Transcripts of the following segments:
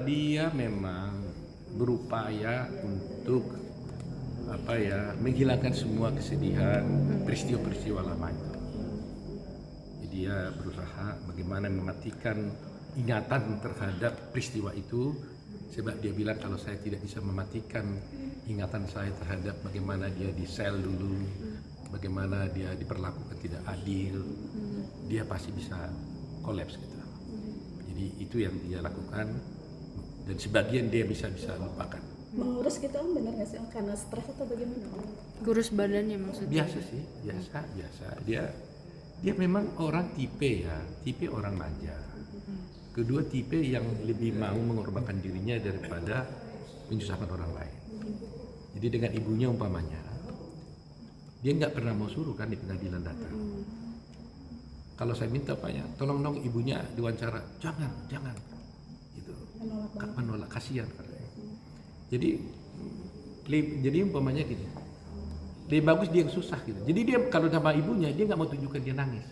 Dia memang berupaya untuk menghilangkan semua kesedihan peristiwa-peristiwa lama itu. Jadi dia berusaha bagaimana mematikan ingatan terhadap peristiwa itu, sebab dia bilang kalau saya tidak bisa mematikan ingatan saya terhadap bagaimana dia di sel dulu, bagaimana dia diperlakukan tidak adil, dia pasti bisa kolaps gitu. Jadi itu yang dia lakukan, dan sebagian dia bisa lupakan. Mengurus gitu Om, bener nggak sih Om? Karena stres atau bagaimana Om? Kurus badannya maksudnya? Biasa sih, biasa. Dia memang orang tipe orang manja. Kedua tipe yang lebih mau mengorbankan dirinya daripada menyusahkan orang lain. Jadi dengan ibunya umpamanya, dia nggak pernah mau suruh kan di pengadilan datang. Kalau saya minta tolong dong ibunya diwawancara, jangan, gitu. Menolak, kasihan katanya. Jadi umpamanya gini, lebih bagus dia yang susah gitu. Jadi dia kalau sama ibunya dia nggak mau tunjukkan dia nangis.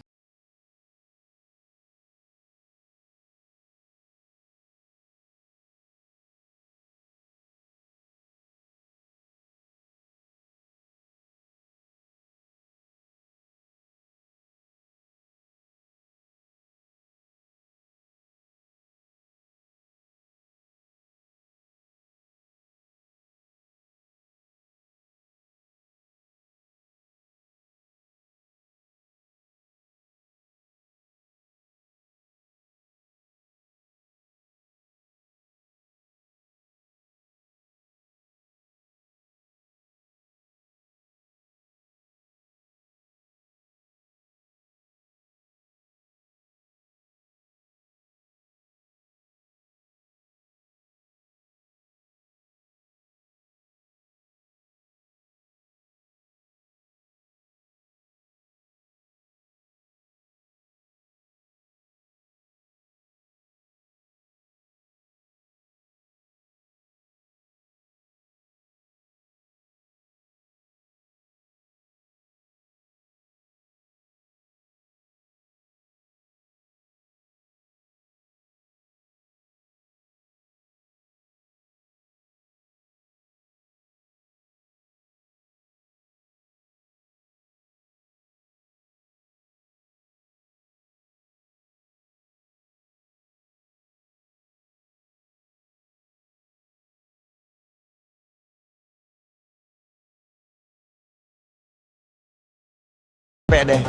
Deh.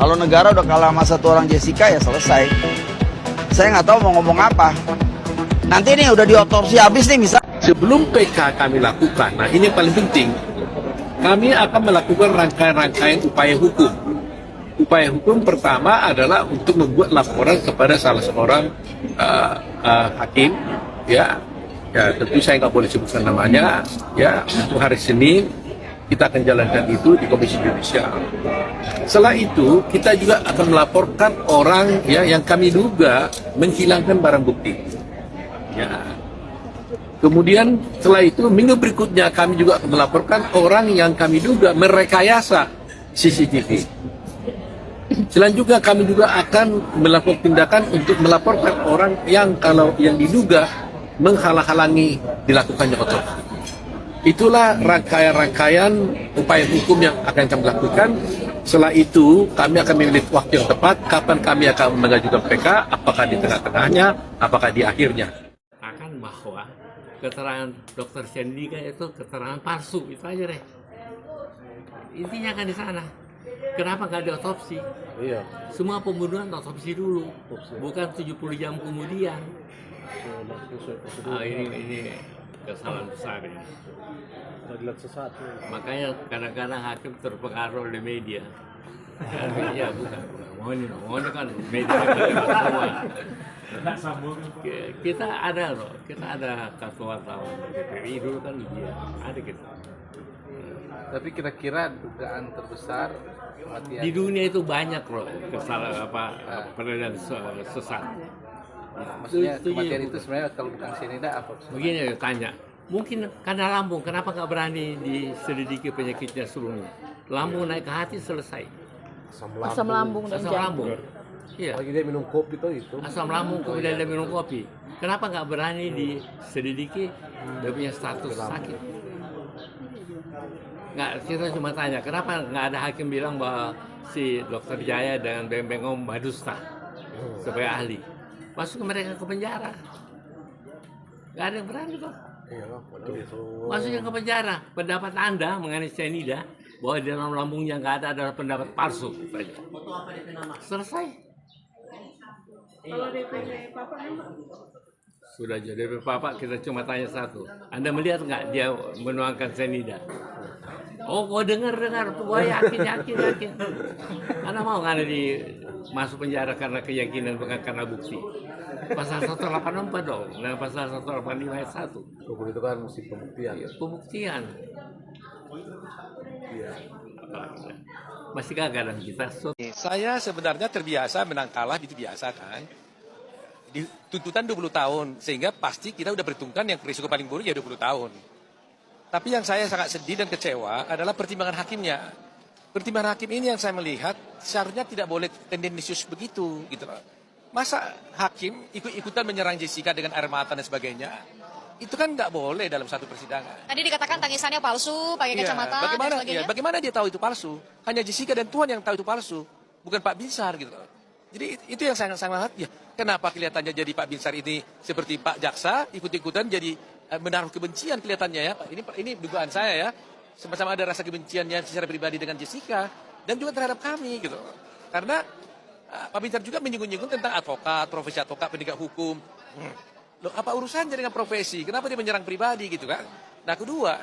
Kalau negara udah kalah sama satu orang Jessica ya selesai. Saya nggak tahu mau ngomong apa. Nanti nih udah diotopsi habis nih misal. Sebelum PK kami lakukan, nah ini yang paling penting, kami akan melakukan rangkaian upaya hukum. Upaya hukum pertama adalah untuk membuat laporan kepada salah seorang hakim, ya tentu saya nggak boleh sebutkan namanya, ya untuk hari Senin kita akan jalankan itu di Komisi Judisial. Setelah itu kita juga akan melaporkan orang yang kami duga menghilangkan barang bukti. Ya. Kemudian setelah itu minggu berikutnya kami juga akan melaporkan orang yang kami duga merekayasa CCTV. Selanjutnya kami juga akan melakukan tindakan untuk melaporkan orang yang diduga menghalang-halangi dilakukannya otopsi. Itulah rangkaian upaya hukum yang akan kami lakukan. Setelah itu kami akan memilih waktu yang tepat kapan kami akan mengajukan PK, apakah di tengah-tengahnya, apakah di akhirnya. Akan bahwa keterangan Dr. Sendika itu keterangan palsu, itu aja deh. Intinya kan di sana. Kenapa nggak diotopsi? Iya. Semua pembunuhan otopsi dulu, bukan 70 jam kemudian. Ini kesalahan besar ini. Peradilan sesat. Makanya kadang-kadang hakim terpengaruh oleh media. Ya bukan. Mohon kan media semua. Kita ada kasus wartawan DPI dulu kan dia ada gitu. Tapi kira-kira dugaan terbesar kematian Di dunia itu banyak loh kesalahan peradilan sesat. maksudnya kematian itu sebenarnya kalau bukan cyanida apa? Begini tanya, mungkin karena lambung, kenapa nggak berani diselidiki penyakitnya sebelumnya? Lambung naik ke hati selesai. Asam lambung dan Asam lambung. Iya. Lagi dia minum kopi itu. Asam lambung kemudian dia minum kopi. Kenapa nggak berani diselidiki dia punya status sakit? Nggak, kita cuma tanya, kenapa nggak ada hakim bilang bahwa si Dr. Jaya dengan Beng Bengom berdusta sebagai ahli? Masuk mereka ke penjara. Nggak ada yang berani kok. Masuknya ke penjara. Pendapat Anda mengenai cyanida bahwa di dalam lambungnya nggak ada adalah pendapat palsu. Selesai. Kalau DP Papa memang Sudah jadi Bapak, kita cuma tanya satu. Anda melihat nggak dia menuangkan cyanida? Oh, gua dengar, gua yakin. Anda mau nggak ada masuk penjara karena keyakinan bukan karena bukti? Pasal 184 dong, dan pasal 185 ayat 1. Hukum itu kan mesti pembuktian. Pembuktian. Masih gagal dan kita. Saya sebenarnya terbiasa menang kalah, itu biasa kan. Di tuntutan 20 tahun, sehingga pasti kita udah perhitungkan yang risiko paling buruk ya 20 tahun. Tapi yang saya sangat sedih dan kecewa adalah pertimbangan hakimnya. Pertimbangan hakim ini yang saya melihat seharusnya tidak boleh tendensius begitu, gitu loh. Masa hakim ikut-ikutan menyerang Jessica dengan air mata dan sebagainya? Itu kan nggak boleh dalam satu persidangan. Tadi dikatakan tangisannya palsu, pakai kacamata dan sebagainya. Bagaimana dia tahu itu palsu? Hanya Jessica dan Tuhan yang tahu itu palsu, bukan Pak Binsar gitu loh. Jadi itu yang sangat ya. Kenapa kelihatannya jadi Pak Binsar ini seperti Pak Jaksa ikut-ikutan jadi menaruh kebencian kelihatannya ya. Ini dugaan saya ya. Semacam ada rasa kebenciannya secara pribadi dengan Jessica dan juga terhadap kami gitu. Karena Pak Binsar juga menyinggung-nyinggung tentang advokat, profesi advokat, penegak hukum. Loh, apa urusannya dengan profesi? Kenapa dia menyerang pribadi gitu kan? Nah, kedua,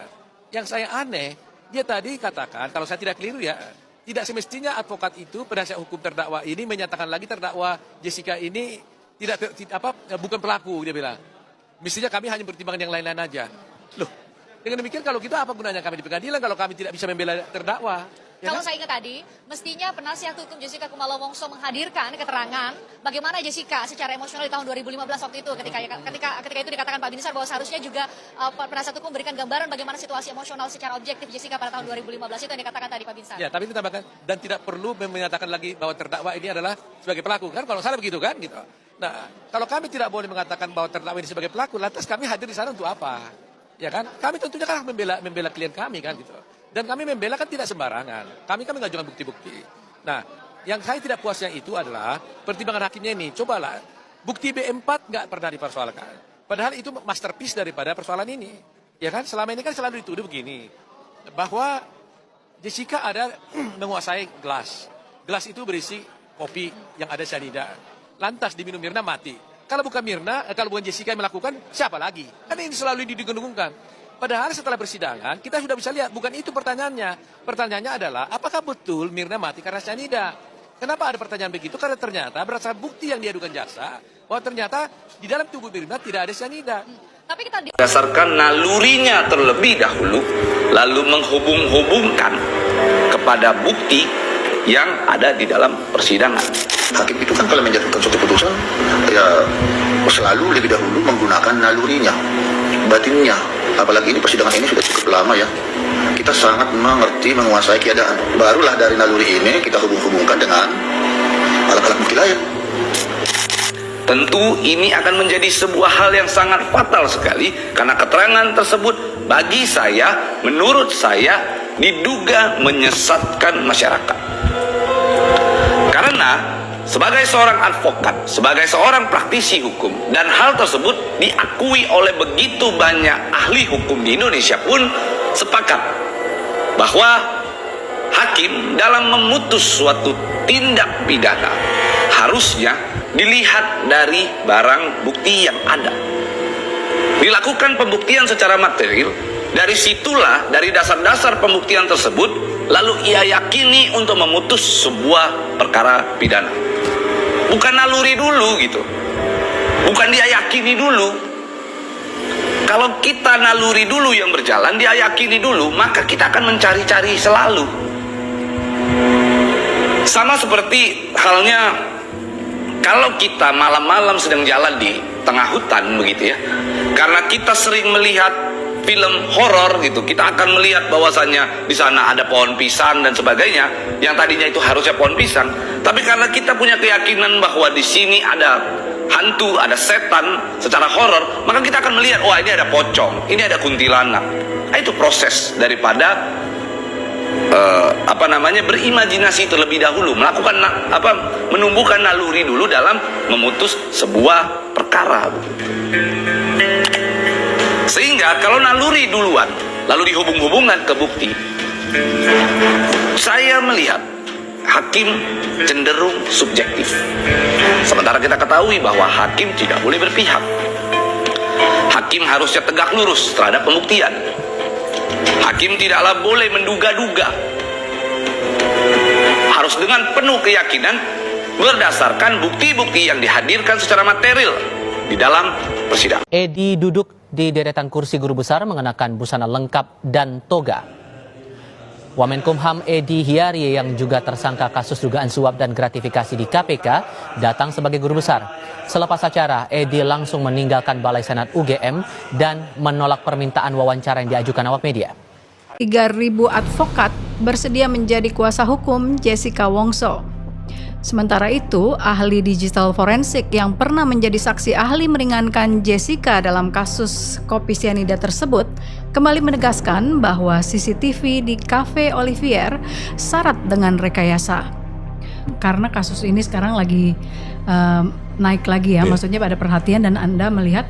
yang saya aneh, dia tadi katakan kalau saya tidak keliru ya, tidak semestinya advokat itu penasihat hukum terdakwa ini menyatakan lagi terdakwa Jessica ini bukan pelaku, dia bilang. Mestinya kami hanya pertimbangan yang lain-lain aja. Loh, dengan demikian kalau kita apa gunanya kami di pengadilan kalau kami tidak bisa membela terdakwa? Ya Kalau kan? saya ingat tadi, mestinya penasihat hukum Jessica Kumalo Wongso menghadirkan keterangan bagaimana Jessica secara emosional di tahun 2015 waktu itu ketika itu dikatakan Pak Binsar bahwa seharusnya juga penasihat hukum memberikan gambaran bagaimana situasi emosional secara objektif Jessica pada tahun 2015 itu yang dikatakan tadi Pak Binsar. Ya, tapi ditambahkan dan tidak perlu menyatakan lagi bahwa terdakwa ini adalah sebagai pelaku kan kalau salah begitu kan gitu. Nah, kalau kami tidak boleh mengatakan bahwa terdakwa ini sebagai pelaku, lantas kami hadir di sana untuk apa? Ya kan? Kami tentunya kan membela klien kami kan gitu. Dan kami membela kan tidak sembarangan. Kami mengajukan bukti-bukti. Nah, yang saya tidak puasnya itu adalah pertimbangan hakimnya ini. Cobalah, bukti B4 nggak pernah dipersoalkan. Padahal itu masterpiece daripada persoalan ini. Ya kan, selama ini kan selalu dituduh begini. Bahwa Jessica ada menguasai gelas. Gelas itu berisi kopi yang ada cyanida. Lantas diminum Mirna mati. Kalau bukan Mirna, kalau bukan Jessica yang melakukan, siapa lagi? Kan ini selalu didengung-dengungkan. Padahal setelah persidangan, kita sudah bisa lihat, bukan itu pertanyaannya. Pertanyaannya adalah, apakah betul Mirna mati karena cyanida? Kenapa ada pertanyaan begitu? Karena ternyata berdasarkan bukti yang diadukan jaksa, bahwa ternyata di dalam tubuh Mirna tidak ada cyanida. Tapi kita berdasarkan nalurinya terlebih dahulu, lalu menghubung-hubungkan kepada bukti yang ada di dalam persidangan. Hakim itu kan kalau menjatuhkan suatu putusan, ya selalu lebih dahulu menggunakan nalurinya, batinnya. Apalagi ini persidangan ini sudah cukup lama ya. Kita sangat mengerti, menguasai keadaan. Barulah dari naluri ini kita hubung-hubungkan dengan alat-alat bukti lain. Tentu ini akan menjadi sebuah hal yang sangat fatal sekali karena keterangan tersebut bagi saya, menurut saya, diduga menyesatkan masyarakat. Karena sebagai seorang advokat, sebagai seorang praktisi hukum, dan hal tersebut diakui oleh begitu banyak ahli hukum di Indonesia pun sepakat bahwa hakim dalam memutus suatu tindak pidana harusnya dilihat dari barang bukti yang ada. Dilakukan pembuktian secara material, dari situlah, dari dasar-dasar pembuktian tersebut, lalu ia yakini untuk memutus sebuah perkara pidana. Bukan naluri dulu gitu. Bukan dia yakini dulu. Kalau kita naluri dulu yang berjalan, dia yakini dulu, maka kita akan mencari-cari selalu. Sama seperti halnya kalau kita malam-malam sedang jalan di tengah hutan begitu ya. Karena kita sering melihat film horor gitu, kita akan melihat bahwasannya di sana ada pohon pisang dan sebagainya, yang tadinya itu harusnya pohon pisang, tapi karena kita punya keyakinan bahwa di sini ada hantu, ada setan secara horor, maka kita akan melihat, wah ini ada pocong, ini ada kuntilanak. Nah, itu proses daripada berimajinasi terlebih dahulu, melakukan menumbuhkan naluri dulu dalam memutus sebuah perkara. Sehingga kalau naluri duluan lalu dihubung-hubungkan ke bukti, saya melihat hakim cenderung subjektif. Sementara kita ketahui bahwa hakim tidak boleh berpihak. Hakim harusnya tegak lurus terhadap pembuktian. Hakim tidaklah boleh menduga-duga. Harus dengan penuh keyakinan berdasarkan bukti-bukti yang dihadirkan secara material di dalam persidangan. Edi duduk di deretan kursi guru besar mengenakan busana lengkap dan toga. Wamenkumham Edi Hiarie yang juga tersangka kasus dugaan suap dan gratifikasi di KPK datang sebagai guru besar. Selepas acara, Edi langsung meninggalkan Balai Senat UGM dan menolak permintaan wawancara yang diajukan awak media. 3.000 advokat bersedia menjadi kuasa hukum Jessica Wongso. Sementara itu, ahli digital forensik yang pernah menjadi saksi ahli meringankan Jessica dalam kasus kopi sianida tersebut kembali menegaskan bahwa CCTV di Cafe Olivier syarat dengan rekayasa. Karena kasus ini sekarang lagi naik lagi ya, maksudnya pada perhatian, dan Anda melihat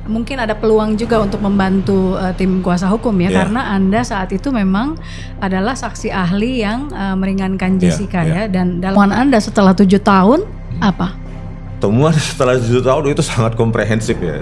mungkin ada peluang juga untuk membantu tim kuasa hukum ya, karena Anda saat itu memang adalah saksi ahli yang meringankan Jessica ya. Dan dalam Anda setelah 7 tahun apa? Temuan setelah 7 tahun itu sangat komprehensif ya.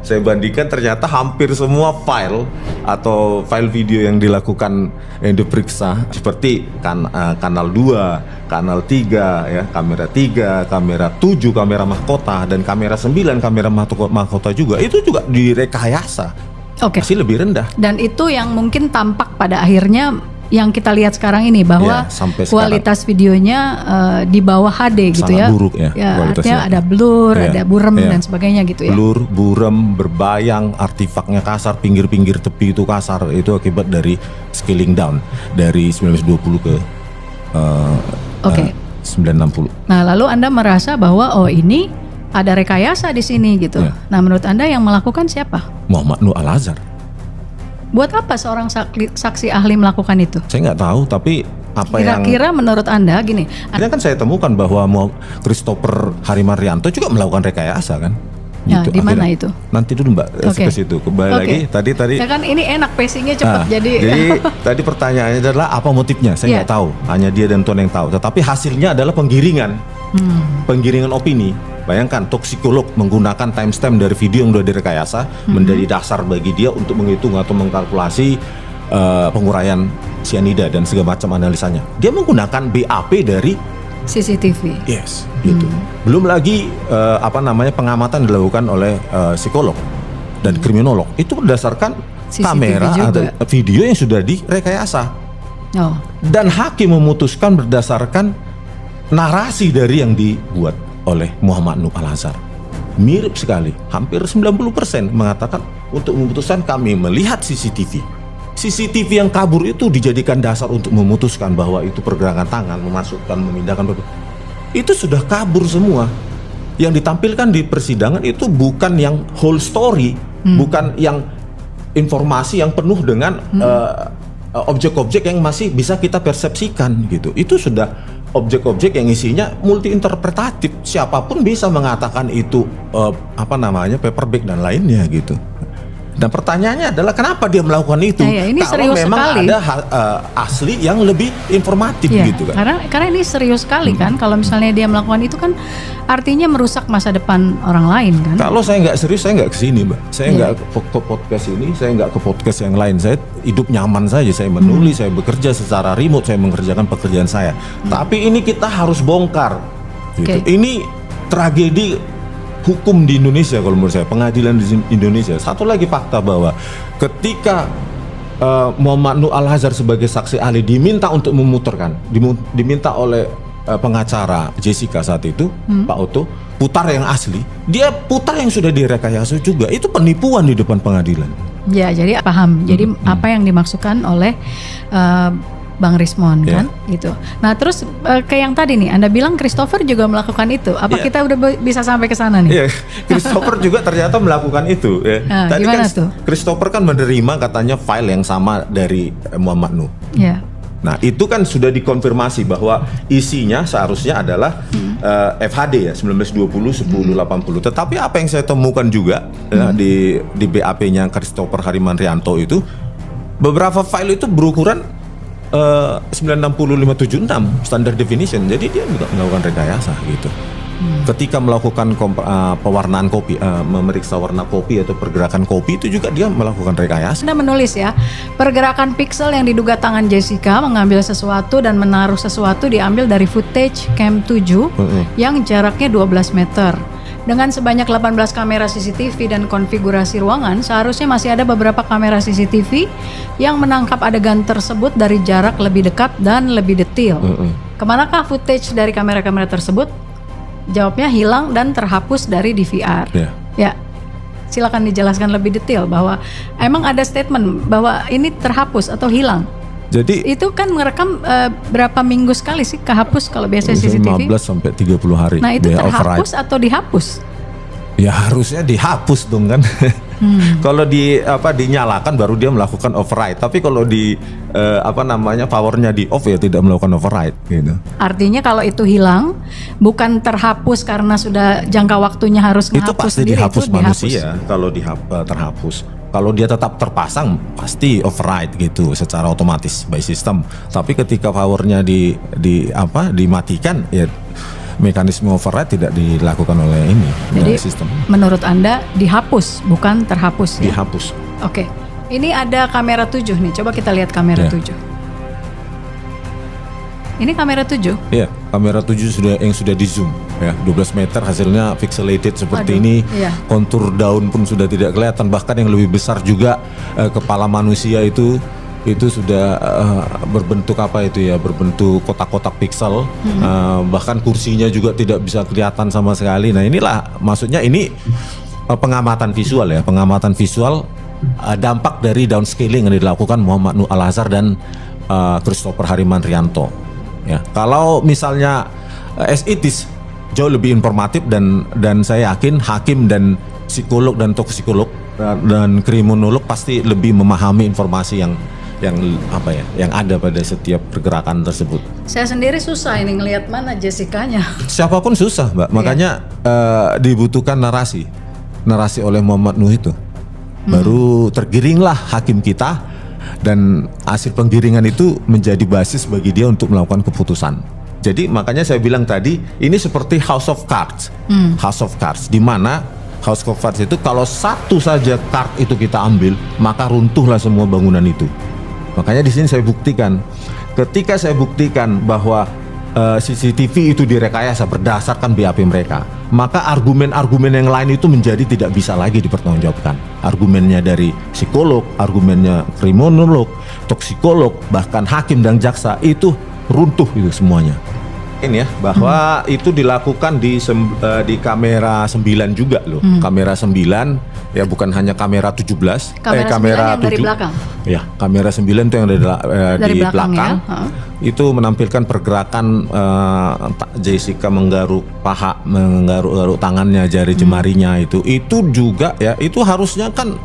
Saya bandingkan ternyata hampir semua file atau file video yang dilakukan, yang diperiksa seperti kanal 2, kanal 3 ya, kamera 3, kamera 7, kamera mahkota, dan kamera 9, kamera mahkota juga, itu juga direkayasa. Oke. Masih lebih rendah. Dan itu yang mungkin tampak pada akhirnya yang kita lihat sekarang ini, bahwa kualitas videonya di bawah HD gitu ya. Sangat buruk ya. Artinya ada blur, ada buram dan sebagainya gitu ya. Blur, buram, berbayang, artefaknya kasar, pinggir-pinggir tepi itu kasar. Itu akibat dari scaling down dari 1920 ke 960. Nah, lalu Anda merasa bahwa ini ada rekayasa di sini gitu. Nah, menurut Anda yang melakukan siapa? Muhammad Nuh Al-Azhar. Buat apa seorang saksi ahli melakukan itu? Saya nggak tahu, tapi apa kira-kira menurut Anda gini? Akhirnya kan saya temukan bahwa Christopher Harimaryanto juga melakukan rekayasa kan? Ya, di mana itu? Nanti dulu Mbak, ke situ. Kembali lagi tadi. Ya kan ini enak pacingnya cepat jadi tadi pertanyaannya adalah apa motifnya? Saya nggak tahu. Hanya dia dan Tuhan yang tahu. Tetapi hasilnya adalah penggiringan, penggiringan opini. Bayangkan toksikolog menggunakan timestamp dari video yang sudah direkayasa menjadi dasar bagi dia untuk menghitung atau mengkalkulasi penguraian sianida dan segala macam analisanya. Dia menggunakan BAP dari CCTV. Yes, gitu. Belum lagi pengamatan dilakukan oleh psikolog dan kriminolog. Itu berdasarkan CCTV kamera atau video yang sudah direkayasa. Dan hakim memutuskan berdasarkan narasi dari yang dibuat oleh Muhammad Nuh Al-Azhar. Mirip sekali, hampir 90% mengatakan untuk memutuskan kami melihat CCTV. CCTV yang kabur itu dijadikan dasar untuk memutuskan bahwa itu pergerakan tangan, memasukkan, memindahkan. Itu sudah kabur semua. Yang ditampilkan di persidangan itu bukan yang whole story, bukan yang informasi yang penuh dengan objek-objek yang masih bisa kita persepsikan gitu. Itu sudah objek-objek yang isinya multi interpretatif. Siapapun bisa mengatakan itu paperback dan lainnya gitu. Dan pertanyaannya adalah kenapa dia melakukan itu? Ini kalau memang sekali. Ada asli yang lebih informatif gitu kan? Karena ini serius sekali kan. Kalau misalnya dia melakukan itu kan artinya merusak masa depan orang lain kan? Kalau saya nggak serius, saya nggak kesini Mbak. Saya nggak ke podcast ini, saya nggak ke podcast yang lain. Saya hidup nyaman saja. Saya menulis, saya bekerja secara remote, saya mengerjakan pekerjaan saya. Tapi ini kita harus bongkar. Gitu. Ini tragedi hukum di Indonesia kalau menurut saya, pengadilan di Indonesia. Satu lagi fakta bahwa ketika Muhammad Nuh Al-Azhar sebagai saksi ahli diminta untuk memutarkan, diminta oleh pengacara Jessica saat itu, Pak Otto, putar yang asli, dia putar yang sudah direkayasa juga. Itu penipuan di depan pengadilan. Ya, jadi paham. Jadi apa yang dimaksudkan oleh Bang Rismon Ya. kan gitu. Nah terus kayak yang tadi nih Anda bilang Christopher juga melakukan itu. Apa Ya. kita udah bisa sampai ke sana nih? Iya, Christopher juga ternyata melakukan itu. Ya. Tadi gimana kan tuh? Christopher kan menerima katanya file yang sama dari Muhammad Nuh. Ya. Nah itu kan sudah dikonfirmasi bahwa isinya seharusnya adalah FHD ya 1920-1080. Tetapi apa yang saya temukan juga ya, di BAP-nya Christopher Harimanrianto itu beberapa file itu berukuran 96576 standard definition. Jadi dia juga melakukan rekayasa gitu. Ketika melakukan pewarnaan kopi, memeriksa warna kopi atau pergerakan kopi itu juga dia melakukan rekayasa. Anda menulis ya, pergerakan pixel yang diduga tangan Jessica mengambil sesuatu dan menaruh sesuatu diambil dari footage cam 7 yang jaraknya 12 meter. Dengan sebanyak 18 kamera CCTV dan konfigurasi ruangan, seharusnya masih ada beberapa kamera CCTV yang menangkap adegan tersebut dari jarak lebih dekat dan lebih detail. Kemanakah footage dari kamera-kamera tersebut? Jawabnya hilang dan terhapus dari DVR. Ya, silakan dijelaskan lebih detail bahwa emang ada statement bahwa ini terhapus atau hilang. Jadi itu kan merekam berapa minggu sekali sih kehapus kalau biasa CCTV? 15 sampai 30 hari. Nah itu dia terhapus atau dihapus? Ya harusnya dihapus dong kan. Kalau dinyalakan baru dia melakukan override. Tapi kalau powernya di off ya tidak melakukan override gitu. Artinya kalau itu hilang bukan terhapus karena sudah jangka waktunya harus Itu menghapus pasti sendiri, dihapus itu manusia kalau terhapus. Kalau dia tetap terpasang pasti override gitu secara otomatis by system. Tapi ketika powernya dimatikan ya mekanisme override tidak dilakukan oleh Jadi sistem. menurut Anda dihapus bukan terhapus ya? Dihapus. Oke. Ini ada kamera 7 nih. Coba kita lihat kamera 7. Ini kamera 7? Iya, kamera 7 sudah di zoom ya, 12 meter hasilnya pixelated seperti ini. Iya. Kontur daun pun sudah tidak kelihatan, bahkan yang lebih besar juga kepala manusia itu sudah berbentuk berbentuk kotak-kotak pixel. Bahkan kursinya juga tidak bisa kelihatan sama sekali. Nah, inilah maksudnya ini pengamatan visual ya, dampak dari downscaling yang dilakukan Muhammad Nuh Al-Azhar dan Christopher Harimanrianto. Ya, kalau misalnya as it is jauh lebih informatif dan saya yakin hakim dan psikolog dan toksikolog dan kriminolog pasti lebih memahami informasi yang ada pada setiap pergerakan tersebut. Saya sendiri susah ini ngelihat mana Jessica-nya. Siapapun susah, Mbak. Makanya dibutuhkan narasi oleh Muhammad Nuh itu. Baru tergiringlah hakim kita. Dan hasil penggiringan itu menjadi basis bagi dia untuk melakukan keputusan. Jadi makanya saya bilang tadi ini seperti House of Cards. House of Cards di mana House of Cards itu kalau satu saja card itu kita ambil maka runtuhlah semua bangunan itu. Makanya di sini saya buktikan. Ketika saya buktikan bahwa CCTV itu direkayasa berdasarkan BAP mereka, maka argumen-argumen yang lain itu menjadi tidak bisa lagi dipertanggungjawabkan. Argumennya dari psikolog, argumennya kriminolog, toksikolog, bahkan hakim dan jaksa itu runtuh itu semuanya. Ini ya bahwa itu dilakukan di kamera 9 juga loh. Kamera 9 ya, bukan hanya kamera 17. Kamera 9 yang dari belakang. Ya, kamera 9 itu yang dari belakang. Ya? Itu menampilkan pergerakan Jessica menggaruk paha, menggaruk tangannya, jari jemarinya itu juga ya, itu harusnya kan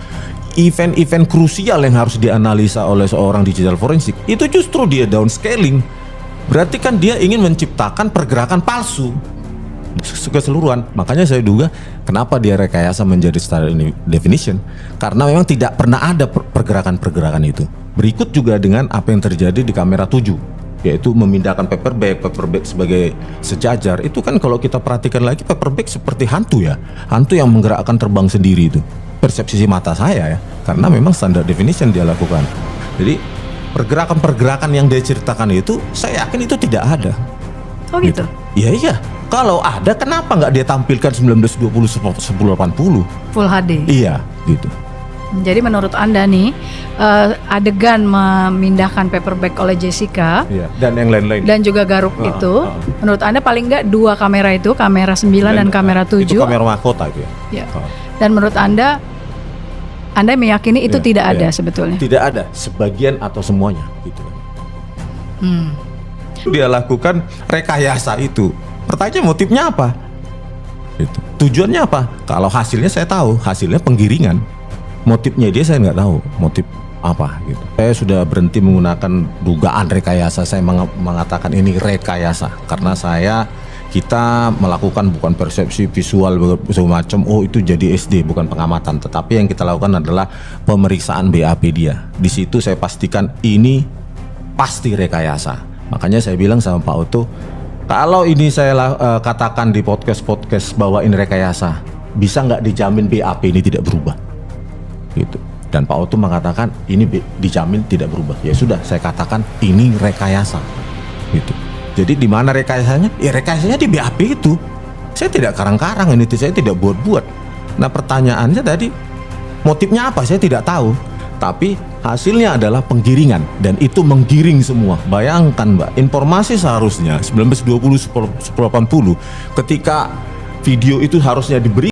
event-event krusial yang harus dianalisa oleh seorang digital forensik. Itu justru dia downscaling. Berarti kan dia ingin menciptakan pergerakan palsu keseluruhan. Makanya saya duga kenapa dia rekayasa menjadi standard definition, karena memang tidak pernah ada pergerakan-pergerakan itu. Berikut juga dengan apa yang terjadi di kamera 7, yaitu memindahkan paperback sebagai sejajar. Itu kan kalau kita perhatikan lagi, paperback seperti hantu ya, hantu yang menggerakkan terbang sendiri itu. Persepsi mata saya ya, karena memang standard definition dia lakukan. Jadi pergerakan-pergerakan yang dia ceritakan itu, saya yakin itu tidak ada. Oh gitu? Iya. Kalau ada, kenapa nggak dia tampilkan 1920-1080? Full HD? Iya, gitu. Jadi menurut Anda nih, adegan memindahkan paperback oleh Jessica, dan yang lain-lain, dan juga garuk itu, menurut Anda paling nggak 2 kamera itu, kamera 9 dan kamera 7. Itu kamera mahkota itu ya. Dan menurut Anda meyakini itu tidak ada sebetulnya? Tidak ada, sebagian atau semuanya gitu. Dia lakukan rekayasa itu. Pertanyaan motifnya apa? Itu. Tujuannya apa? Kalau hasilnya saya tahu, hasilnya penggiringan. Motifnya dia saya nggak tahu. Motif apa gitu. Saya sudah berhenti menggunakan dugaan rekayasa. Saya mengatakan ini rekayasa karena kita melakukan bukan persepsi visual segala macam. Oh itu jadi SD bukan pengamatan. Tetapi yang kita lakukan adalah pemeriksaan BAP dia. Di situ saya pastikan ini pasti rekayasa. Makanya saya bilang sama Pak Oto, kalau ini saya katakan di podcast bahwa ini rekayasa, bisa nggak dijamin BAP ini tidak berubah? Gitu. Dan Pak Oto mengatakan ini dijamin tidak berubah. Ya sudah, saya katakan ini rekayasa. Gitu. Jadi di mana rekayasanya? Ya rekayasanya di BAP itu. Saya tidak karang-karang, ini saya tidak buat-buat. Nah pertanyaannya tadi, motifnya apa? Saya tidak tahu. Tapi hasilnya adalah penggiringan dan itu menggiring semua. Bayangkan Mbak, informasi seharusnya 1920 1080 ketika video itu harusnya diberi